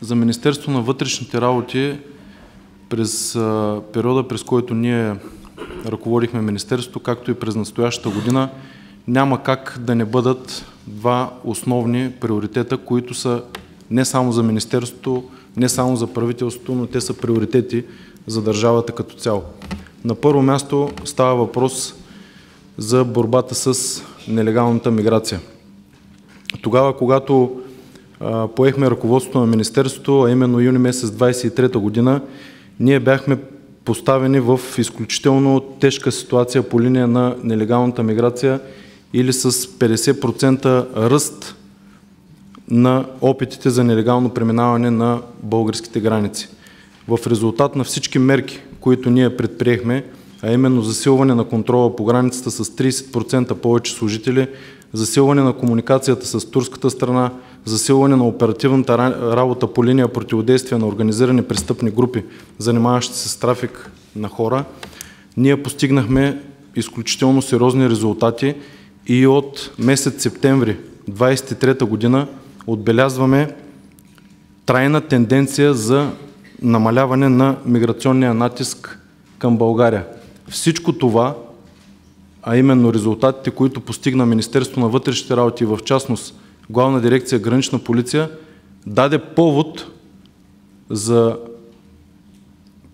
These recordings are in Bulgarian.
за Министерство на вътрешните работи през периода, през който ние ръководихме Министерството, както и през настоящата година, няма как да не бъдат два основни приоритета, които са не само за Министерството, не само за правителството, но те са приоритети за държавата като цяло. На първо място става въпрос за борбата с нелегалната миграция. Тогава, когато поехме ръководството на Министерството, а именно юни месец 23 година, ние бяхме поставени в изключително тежка ситуация по линия на нелегалната миграция или с 50% ръст на опитите за нелегално преминаване на българските граници. В резултат на всички мерки, които ние предприехме, а именно засилване на контрола по границата с 30% повече служители, засилване на комуникацията с турската страна, засилване на оперативната работа по линия противодействие на организирани престъпни групи, занимаващи се с трафик на хора, ние постигнахме изключително сериозни резултати и от месец септември 2023 година отбелязваме трайна тенденция за намаляване на миграционния натиск към България. Всичко това, а именно резултатите, които постигна Министерството на вътрешните работи и в частност Главна дирекция Гранична полиция, даде повод за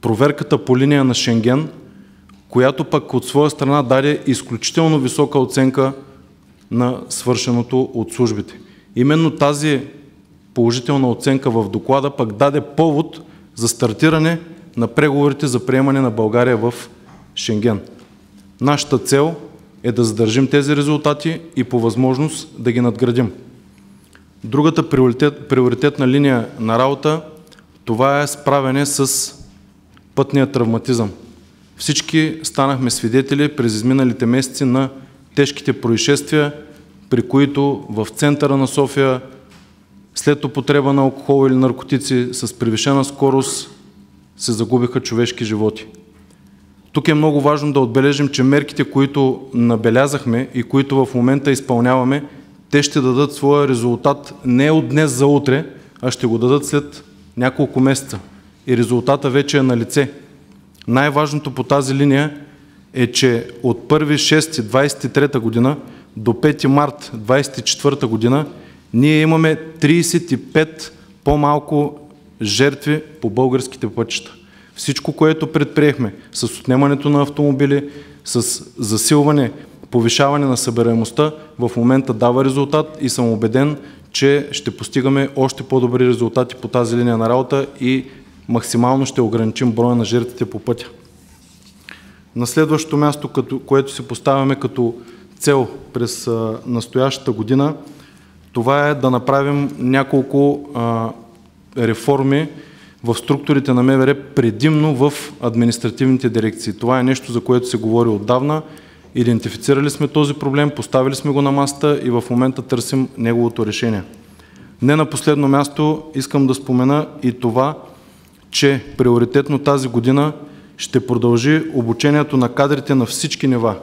проверката по линия на Шенген, която пък от своя страна даде изключително висока оценка на свършеното от службите. Именно тази положителна оценка в доклада пък даде повод за стартиране на преговорите за приемане на България в Шенген. Нашата цел е да задържим тези резултати и по възможност да ги надградим. Другата приоритетна линия на работа, това е справяне с пътния травматизъм. Всички станахме свидетели през изминалите месеци на тежките происшествия, при които в центъра на София след употреба на алкохол или наркотици с превишена скорост се загубиха човешки животи. Тук е много важно да отбележим, че мерките, които набелязахме и които в момента изпълняваме, те ще дадат своя резултат не от днес за утре, а ще го дадат след няколко месеца. И резултата вече е на лице. Най-важното по тази линия е, че от 1.6.23 година до 5 март 2024 година ние имаме 35 по-малко жертви по българските пътища. Всичко, което предприехме с отнемането на автомобили, с засилване, повишаване на събираемостта, в момента дава резултат и съм убеден, че ще постигаме още по-добри резултати по тази линия на работа и максимално ще ограничим броя на жертвите по пътя. На следващото място, което си поставяме като цел през настоящата година, това е да направим няколко реформи в структурите на МВР, предимно в административните дирекции. Това е нещо, за което се говори отдавна. Идентифицирали сме този проблем, поставили сме го на масата и в момента търсим неговото решение. Не на последно място искам да спомена и това, че приоритетно тази година ще продължи обучението на кадрите на всички нива.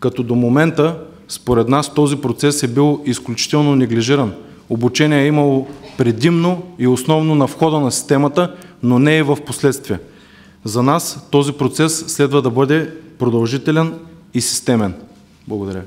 Като до момента, според нас, този процес е бил изключително неглижиран. Обучение е имало предимно и основно на входа на системата, но не и в последствие. За нас този процес следва да бъде продължителен и системен. Благодаря.